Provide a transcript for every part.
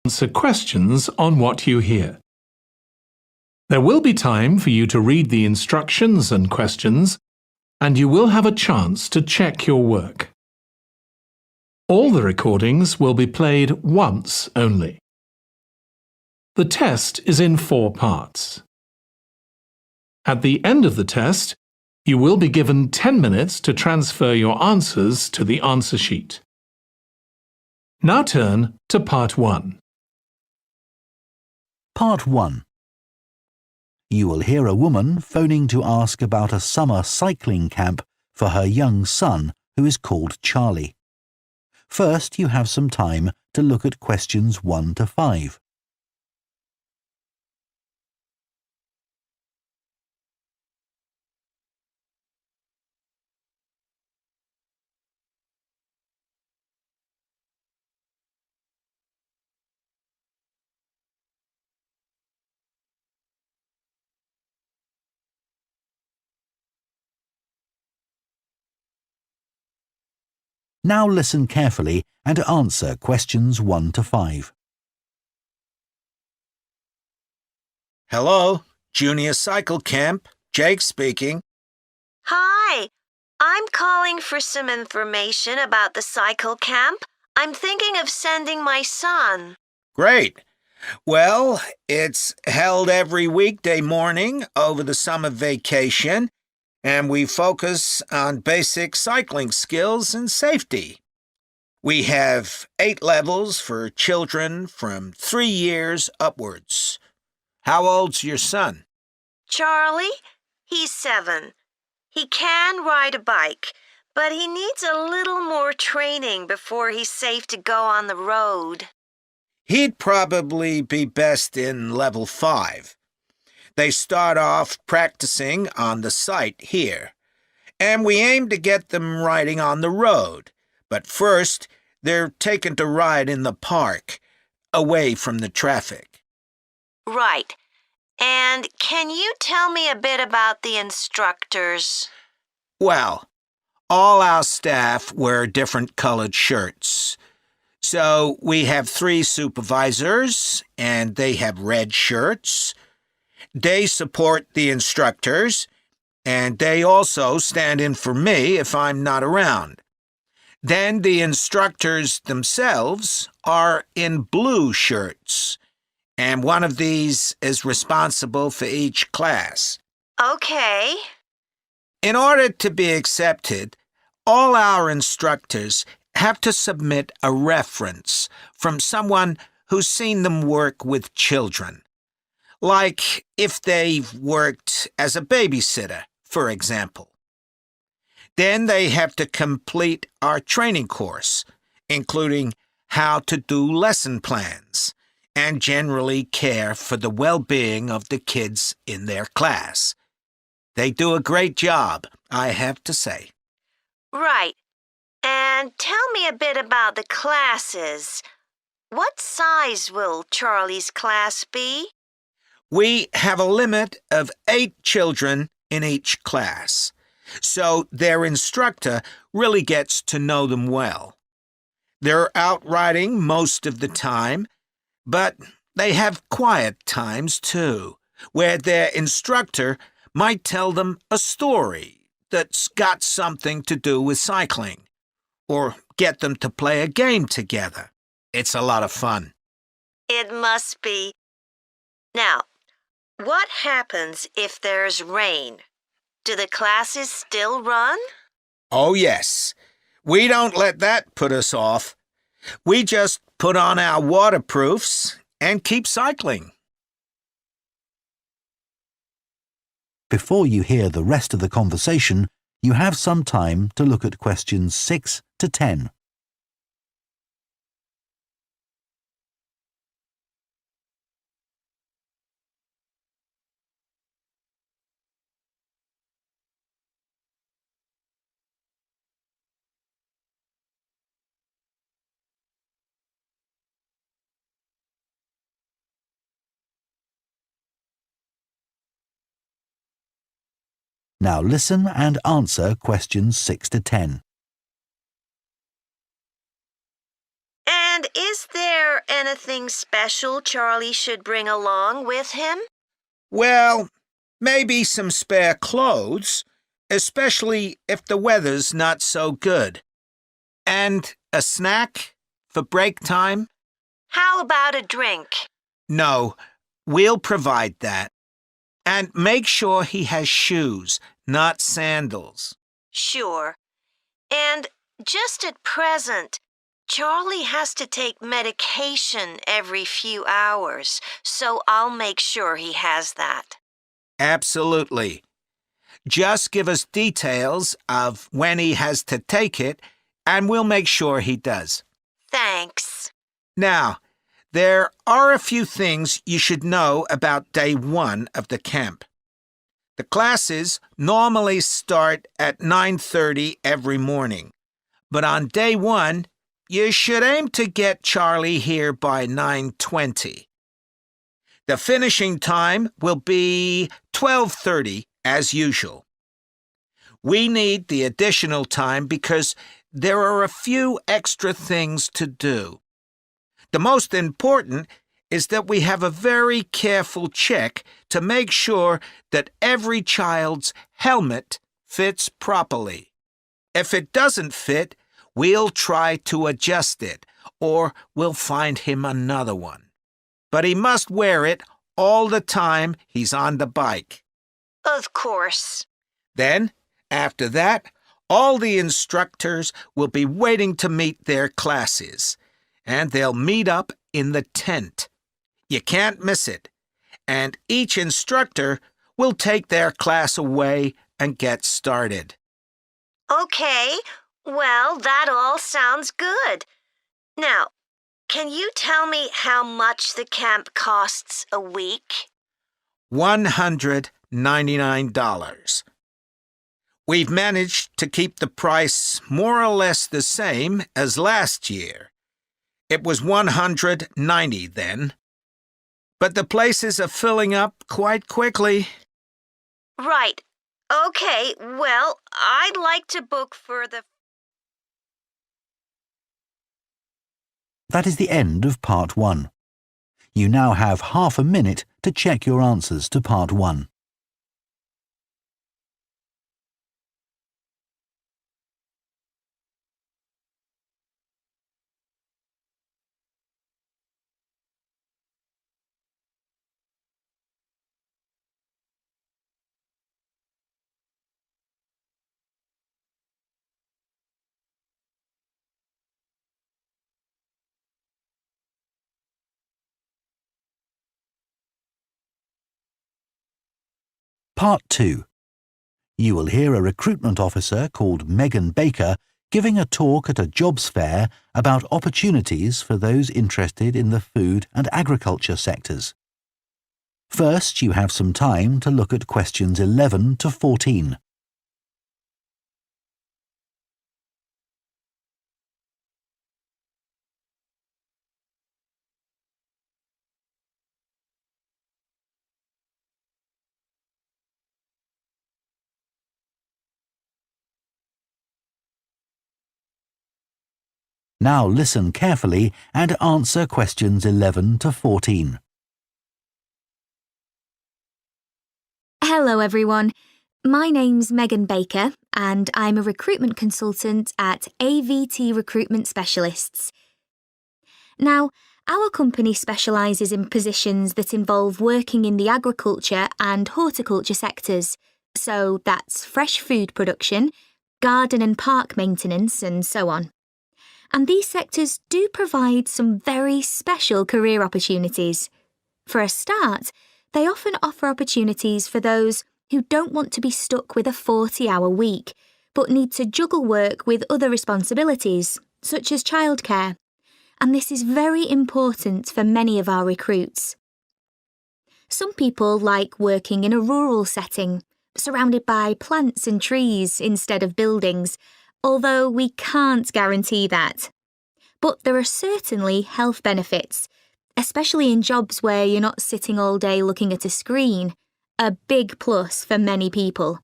answer questions on what you hear. There will be time for you to read the instructions and questions, and you will have a chance to check your work. All the recordings will be played once only. The test is in 4 parts. At the end of the test, you will be given 10 minutes to transfer your answers to the answer sheet. Now turn to Part 1. Part 1. You will hear a woman phoning to ask about a summer cycling camp for her young son, who is called Charlie. First, you have some time to look at questions 1 to 5. Now listen carefully and answer questions 1 to 5. Hello, Junior Cycle Camp. Jake speaking. Hi, I'm calling for some information about the cycle camp. I'm thinking of sending my son. Great. Well, it's held every weekday morning over the summer vacation, and we focus on basic cycling skills and safety. We have 8 levels for children from 3 years upwards. How old's your son? Charlie, he's 7. He can ride a bike, but he needs a little more training before he's safe to go on the road. He'd probably be best in level 5. They start off practicing on the site here, and we aim to get them riding on the road. But first, they're taken to ride in the park, away from the traffic. Right. And can you tell me a bit about the instructors? Well, all our staff wear different colored shirts. So we have 3 supervisors, and they have red shirts. They support the instructors, and they also stand in for me if I'm not around. Then the instructors themselves are in blue shirts, and one of these is responsible for each class. Okay. In order to be accepted, all our instructors have to submit a reference from someone who's seen them work with children. Like if they've worked as a babysitter, for example. Then they have to complete our training course, including how to do lesson plans and generally care for the well-being of the kids in their class. They do a great job, I have to say. Right. And tell me a bit about the classes. What size will Charlie's class be? We have a limit of 8 children in each class, so their instructor really gets to know them well. They're out riding most of the time, but they have quiet times too, where their instructor might tell them a story that's got something to do with cycling, or get them to play a game together. It's a lot of fun. It must be. Now, what happens if there's rain? Do the classes still run? Oh, yes. We don't let that put us off. We just put on our waterproofs and keep cycling. Before you hear the rest of the conversation, you have some time to look at questions 6 to 10. Now listen and answer questions 6 to 10. And is there there anything special Charlie should bring along with him? Well, maybe some spare clothes, especially if the weather's not so good. And a snack for break time? How about a drink? No, we'll provide that. And make sure he has shoes, not sandals. Sure. And just at present, Charlie has to take medication every few hours, so I'll make sure he has that. Absolutely. Just give us details of when he has to take it, and we'll make sure he does. Thanks. Now, there are a few things you should know about day 1 of the camp. The classes normally start at 9:30 every morning, but on day 1, you should aim to get Charlie here by 9:20. The finishing time will be 12:30 as usual. We need the additional time because there are a few extra things to do. The most important is that we have a very careful check to make sure that every child's helmet fits properly. If it doesn't fit, we'll try to adjust it, or we'll find him another one. But he must wear it all the time he's on the bike. Of course. Then, after that, all the instructors will be waiting to meet their classes, and they'll meet up in the tent. You can't miss it, and each instructor will take their class away and get started. Okay, well, that all sounds good. Now, can you tell me how much the camp costs a week? $199. We've managed to keep the price more or less the same as last year. It was $190 then. But the places are filling up quite quickly. Right. Okay, well, I'd like to book for the... That is the end of part 1. You now have half a minute to check your answers to part 1. Part 2. You will hear a recruitment officer called Megan Baker giving a talk at a jobs fair about opportunities for those interested in the food and agriculture sectors. First, you have some time to look at questions 11 to 14. Now listen carefully and answer questions 11 to 14. Hello everyone, my name's Megan Baker and I'm a recruitment consultant at AVT Recruitment Specialists. Now, our company specialises in positions that involve working in the agriculture and horticulture sectors, so that's fresh food production, garden and park maintenance and so on. And these sectors do provide some very special career opportunities. For a start, they often offer opportunities for those who don't want to be stuck with a 40-hour week, but need to juggle work with other responsibilities, such as childcare. And this is very important for many of our recruits. Some people like working in a rural setting, surrounded by plants and trees instead of buildings, although we can't guarantee that. But there are certainly health benefits, especially in jobs where you're not sitting all day looking at a screen, a big plus for many people.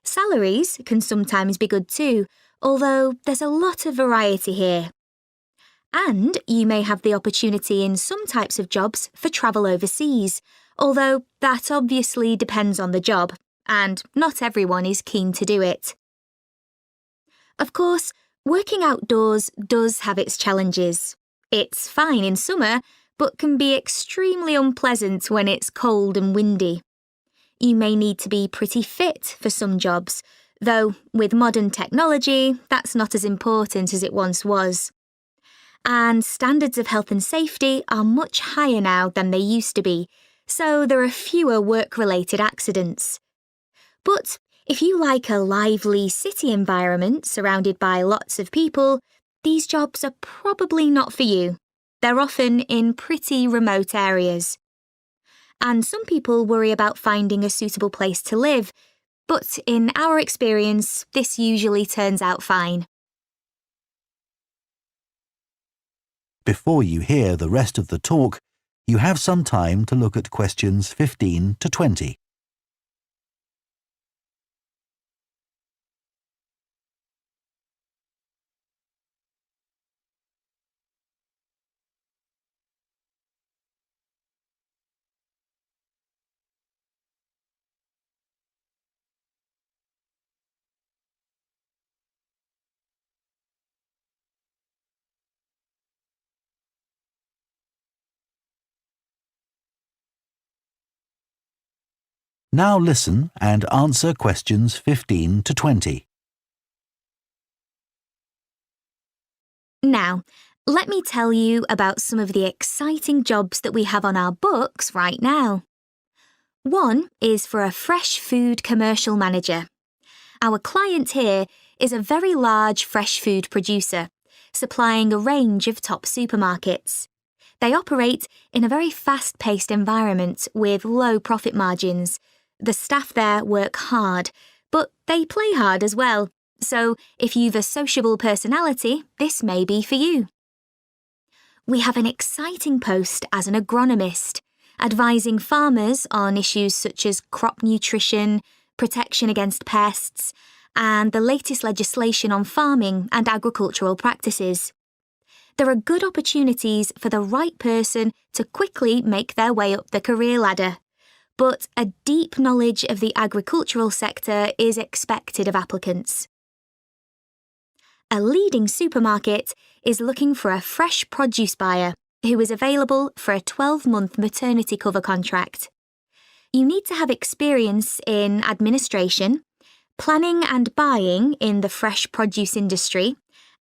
Salaries can sometimes be good too, although there's a lot of variety here. And you may have the opportunity in some types of jobs for travel overseas, although that obviously depends on the job, and not everyone is keen to do it. Of course, working outdoors does have its challenges. It's fine in summer, but can be extremely unpleasant when it's cold and windy. You may need to be pretty fit for some jobs, though with modern technology, that's not as important as it once was. And standards of health and safety are much higher now than they used to be, so there are fewer work-related accidents. But if you like a lively city environment surrounded by lots of people, these jobs are probably not for you. They're often in pretty remote areas. And some people worry about finding a suitable place to live, but in our experience, this usually turns out fine. Before you hear the rest of the talk, you have some time to look at questions 15 to 20. Now listen and answer questions 15 to 20. Now, let me tell you about some of the exciting jobs that we have on our books right now. One is for a fresh food commercial manager. Our client here is a very large fresh food producer, supplying a range of top supermarkets. They operate in a very fast-paced environment with low profit margins. The staff there work hard, but they play hard as well. So if you've a sociable personality, this may be for you. We have an exciting post as an agronomist, advising farmers on issues such as crop nutrition, protection against pests, and the latest legislation on farming and agricultural practices. There are good opportunities for the right person to quickly make their way up the career ladder, but a deep knowledge of the agricultural sector is expected of applicants. A leading supermarket is looking for a fresh produce buyer who is available for a 12-month maternity cover contract. You need to have experience in administration, planning and buying in the fresh produce industry,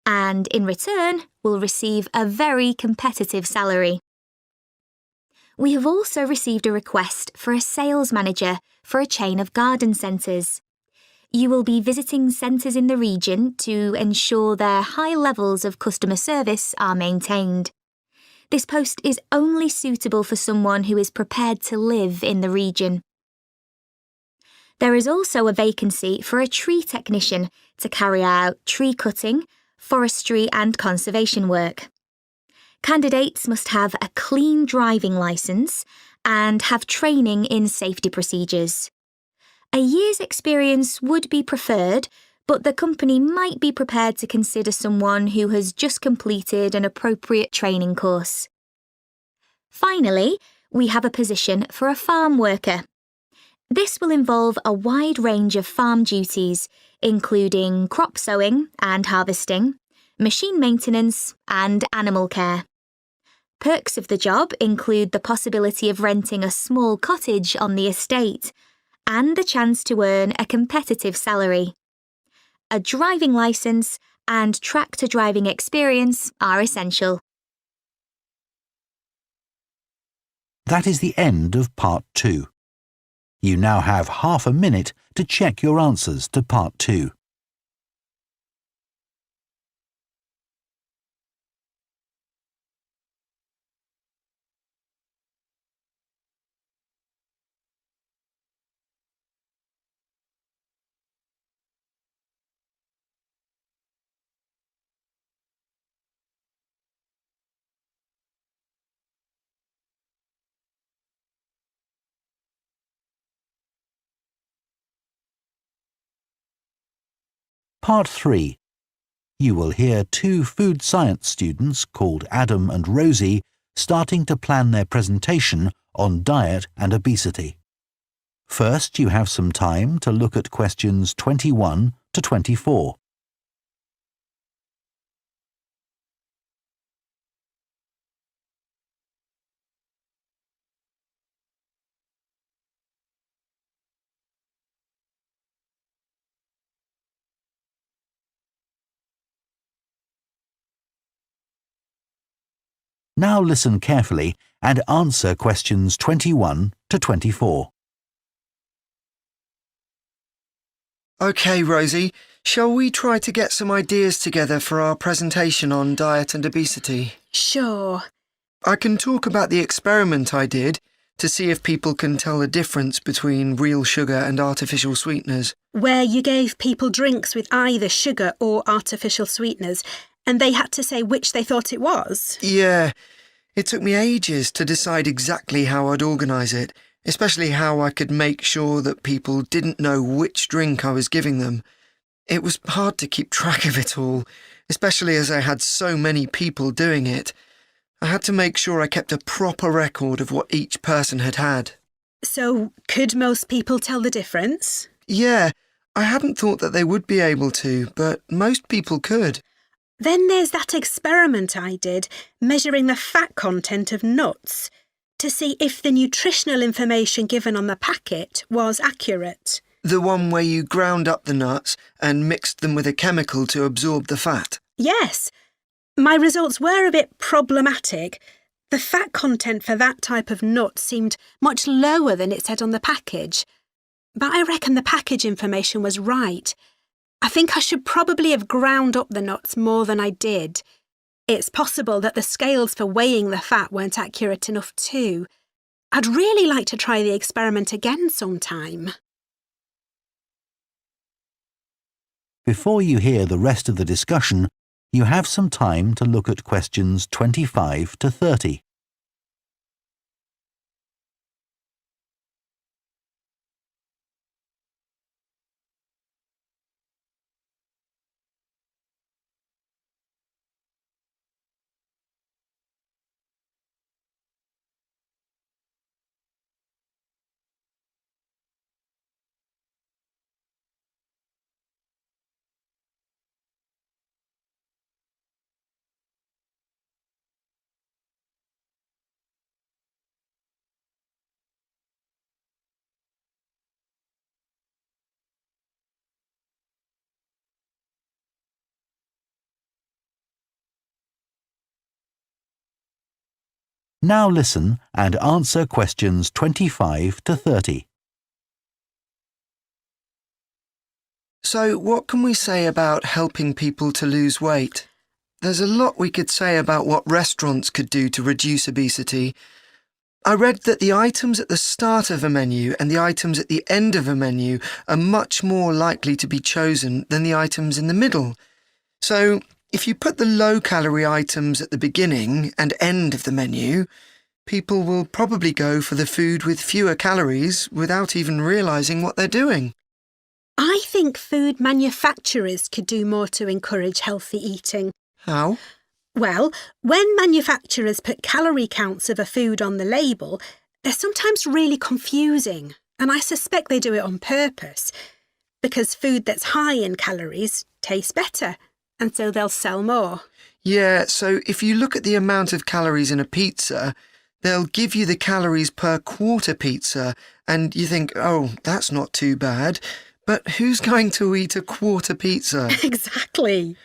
and in return will receive a very competitive salary. We have also received a request for a sales manager for a chain of garden centres. You will be visiting centres in the region to ensure their high levels of customer service are maintained. This post is only suitable for someone who is prepared to live in the region. There is also a vacancy for a tree technician to carry out tree cutting, forestry and conservation work. Candidates must have a clean driving licence and have training in safety procedures. A year's experience would be preferred, but the company might be prepared to consider someone who has just completed an appropriate training course. Finally, we have a position for a farm worker. This will involve a wide range of farm duties, including crop sowing and harvesting, machine maintenance, and animal care. Perks of the job include the possibility of renting a small cottage on the estate and the chance to earn a competitive salary. A driving licence and tractor driving experience are essential. That is the end of Part 2. You now have half a minute to check your answers to Part 2. Part 3. You will hear two food science students called Adam and Rosie starting to plan their presentation on diet and obesity. First, you have some time to look at questions 21 to 24. Now listen carefully and answer questions 21 to 24. OK, Rosie, shall we try to get some ideas together for our presentation on diet and obesity? Sure. I can talk about the experiment I did to see if people can tell the difference between real sugar and artificial sweeteners. Where you gave people drinks with either sugar or artificial sweeteners, and they had to say which they thought it was? Yeah, it took me ages to decide exactly how I'd organise it, especially how I could make sure that people didn't know which drink I was giving them. It was hard to keep track of it all, especially as I had so many people doing it. I had to make sure I kept a proper record of what each person had had. So, could most people tell the difference? Yeah, I hadn't thought that they would be able to, but most people could. Then there's that experiment I did, measuring the fat content of nuts, to see if the nutritional information given on the packet was accurate. The one where you ground up the nuts and mixed them with a chemical to absorb the fat? Yes. My results were a bit problematic. The fat content for that type of nut seemed much lower than it said on the package. But I reckon the package information was right. I think I should probably have ground up the nuts more than I did. It's possible that the scales for weighing the fat weren't accurate enough too. I'd really like to try the experiment again sometime. Before you hear the rest of the discussion, you have some time to look at questions 25 to 30. Now listen and answer questions 25 to 30. So, what can we say about helping people to lose weight? There's a lot we could say about what restaurants could do to reduce obesity. I read that the items at the start of a menu and the items at the end of a menu are much more likely to be chosen than the items in the middle. So, if you put the low-calorie items at the beginning and end of the menu, people will probably go for the food with fewer calories without even realising what they're doing. I think food manufacturers could do more to encourage healthy eating. How? Well, when manufacturers put calorie counts of a food on the label, they're sometimes really confusing, and I suspect they do it on purpose, because food that's high in calories tastes better, and so they'll sell more. Yeah, so if you look at the amount of calories in a pizza, they'll give you the calories per quarter pizza, and you think, oh, that's not too bad. But who's going to eat a quarter pizza? Exactly.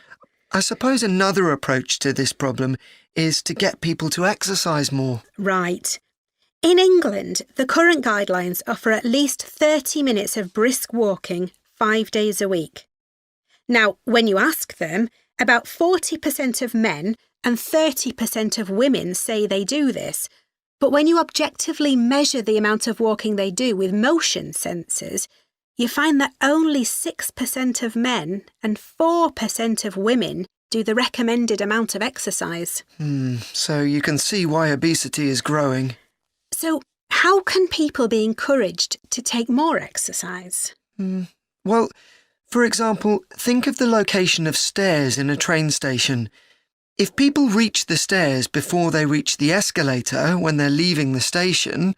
I suppose another approach to this problem is to get people to exercise more. Right. In England, the current guidelines offer at least 30 minutes of brisk walking 5 days a week. Now, when you ask them, about 40% of men and 30% of women say they do this. But when you objectively measure the amount of walking they do with motion sensors, you find that only 6% of men and 4% of women do the recommended amount of exercise. So you can see why obesity is growing. So how can people be encouraged to take more exercise? Well, For example, think of the location of stairs in a train station. If people reach the stairs before they reach the escalator when they're leaving the station,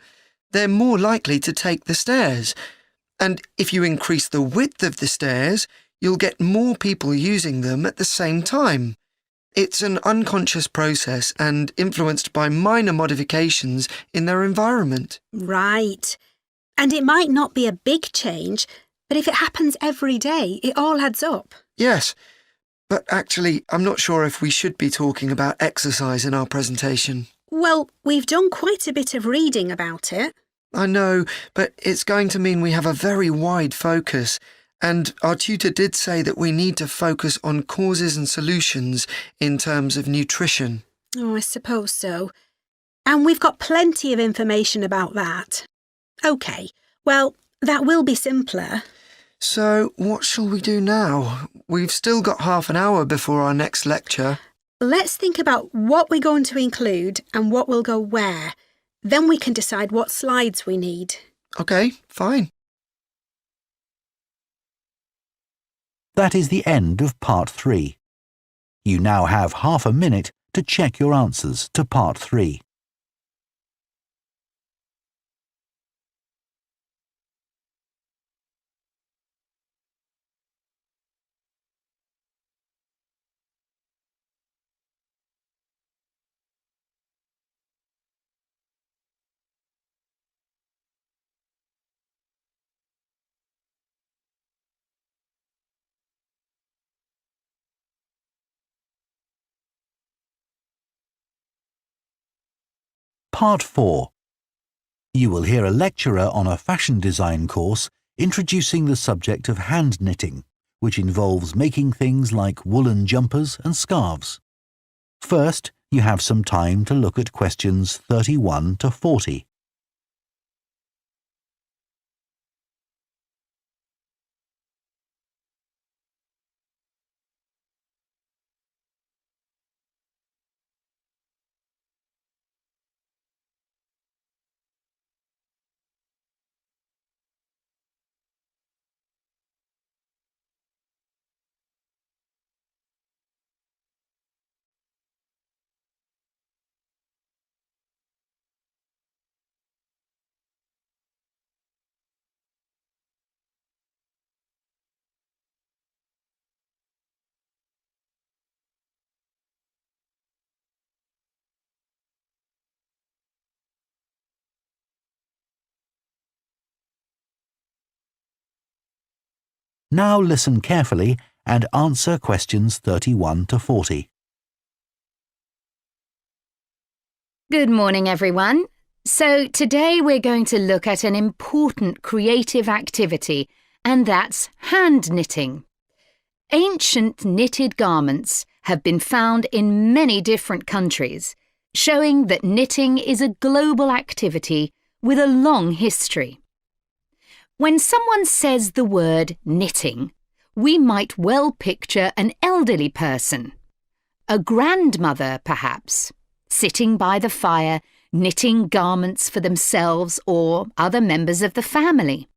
they're more likely to take the stairs. And if you increase the width of the stairs, you'll get more people using them at the same time. It's an unconscious process and influenced by minor modifications in their environment. Right. And it might not be a big change, but if it happens every day, it all adds up. Yes, but actually, I'm not sure if we should be talking about exercise in our presentation. Well, we've done quite a bit of reading about it. I know, but it's going to mean we have a very wide focus, and our tutor did say that we need to focus on causes and solutions in terms of nutrition. Oh, I suppose so. And we've got plenty of information about that. OK, well, that will be simpler. So, what shall we do now? We've still got half an hour before our next lecture. Let's think about what we're going to include and what will go where. Then we can decide what slides we need. OK, fine. That is the end of Part 3. You now have half a minute to check your answers to Part 3. Part 4. You will hear a lecturer on a fashion design course introducing the subject of hand knitting, which involves making things like woolen jumpers and scarves. First, you have some time to look at questions 31 to 40. Now listen carefully and answer questions 31 to 40. Good morning, everyone. So today we're going to look at an important creative activity, and that's hand knitting. Ancient knitted garments have been found in many different countries, showing that knitting is a global activity with a long history. When someone says the word knitting, we might well picture an elderly person, a grandmother perhaps, sitting by the fire, knitting garments for themselves or other members of the family.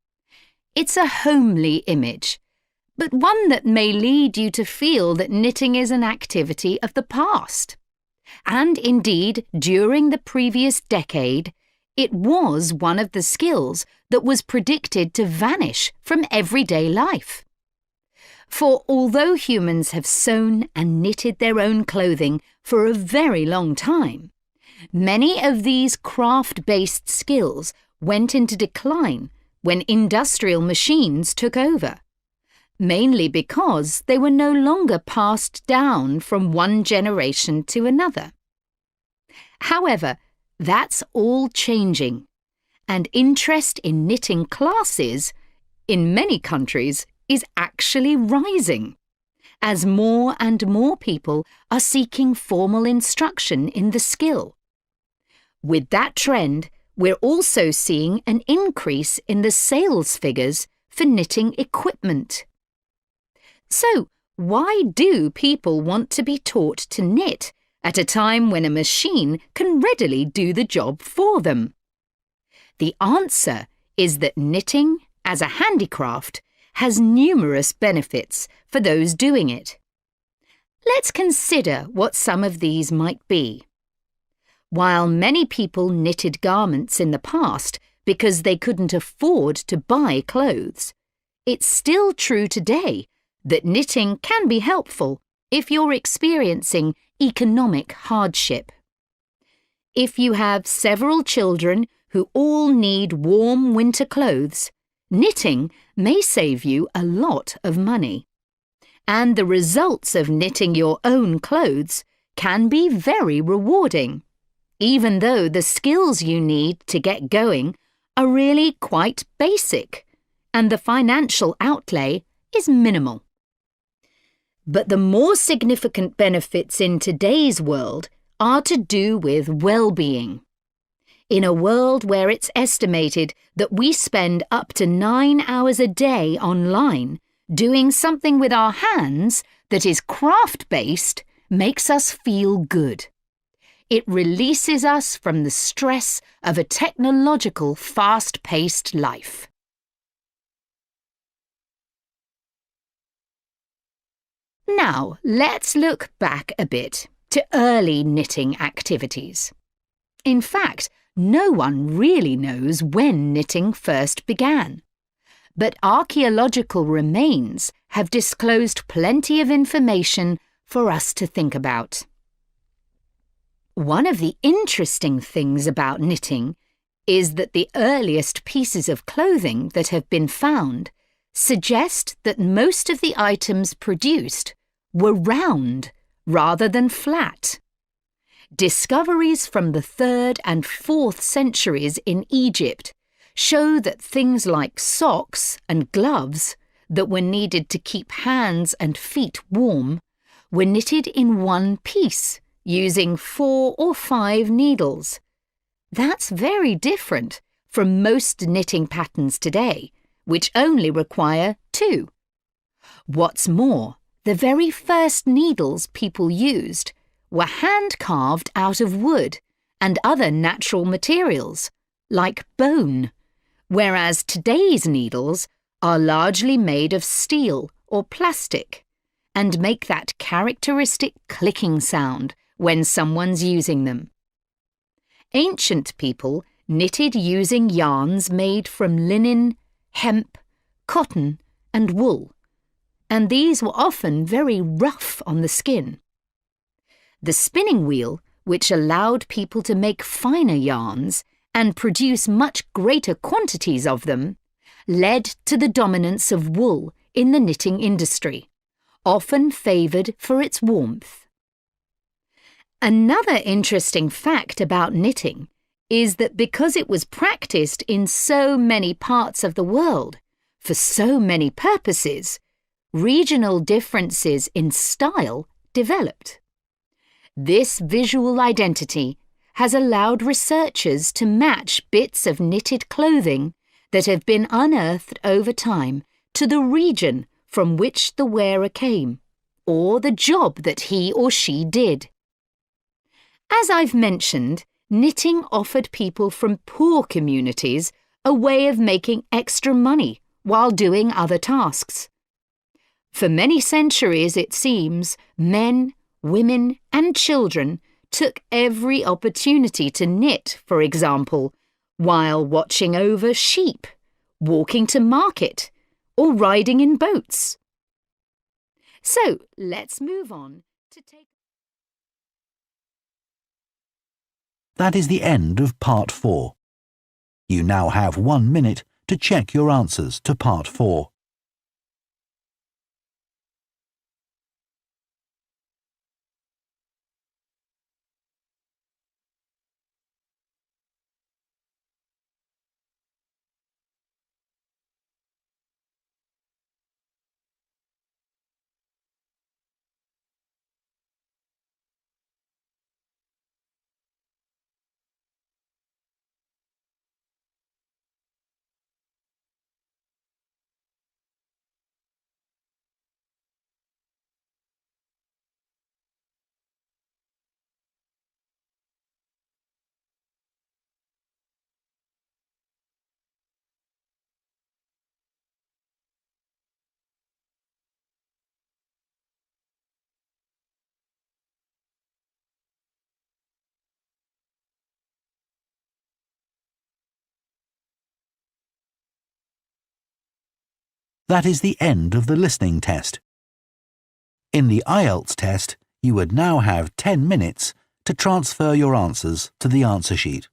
It's a homely image, but one that may lead you to feel that knitting is an activity of the past. And indeed, during the previous decade, it was one of the skills that was predicted to vanish from everyday life. For although humans have sewn and knitted their own clothing for a very long time, many of these craft-based skills went into decline when industrial machines took over, mainly because they were no longer passed down from one generation to another. However, that's all changing, and interest in knitting classes, in many countries, is actually rising, as more and more people are seeking formal instruction in the skill. With that trend, we're also seeing an increase in the sales figures for knitting equipment. So, why do people want to be taught to knit at a time when a machine can readily do the job for them? The answer is that knitting, as a handicraft, has numerous benefits for those doing it. Let's consider what some of these might be. While many people knitted garments in the past because they couldn't afford to buy clothes, it's still true today that knitting can be helpful if you're experiencing economic hardship. If you have several children who all need warm winter clothes, knitting may save you a lot of money. And the results of knitting your own clothes can be very rewarding, even though the skills you need to get going are really quite basic, and the financial outlay is minimal. But the more significant benefits in today's world are to do with well-being. In a world where it's estimated that we spend up to 9 hours a day online, doing something with our hands that is craft-based makes us feel good. It releases us from the stress of a technological, fast-paced life. Now, let's look back a bit to early knitting activities. In fact, no one really knows when knitting first began. But archaeological remains have disclosed plenty of information for us to think about. One of the interesting things about knitting is that the earliest pieces of clothing that have been found suggest that most of the items produced were round rather than flat. Discoveries from the 3rd and 4th centuries in Egypt show that things like socks and gloves that were needed to keep hands and feet warm were knitted in one piece using 4 or 5 needles. That's very different from most knitting patterns today, which only require 2. What's more, the very first needles people used were hand-carved out of wood and other natural materials, like bone, whereas today's needles are largely made of steel or plastic and make that characteristic clicking sound when someone's using them. Ancient people knitted using yarns made from linen, hemp, cotton and wool, and these were often very rough on the skin. The spinning wheel, which allowed people to make finer yarns and produce much greater quantities of them, led to the dominance of wool in the knitting industry, often favoured for its warmth. Another interesting fact about knitting is that because it was practised in so many parts of the world, for so many purposes, regional differences in style developed. This visual identity has allowed researchers to match bits of knitted clothing that have been unearthed over time to the region from which the wearer came, or the job that he or she did. As I've mentioned, knitting offered people from poor communities a way of making extra money while doing other tasks. For many centuries, it seems, men, women and children took every opportunity to knit, for example, while watching over sheep, walking to market, or riding in boats. So, let's move on to take... That is the end of Part 4. You now have 1 minute to check your answers to Part 4. That is the end of the listening test. In the Ielts test, you would now have 10 minutes to transfer your answers to the answer sheet.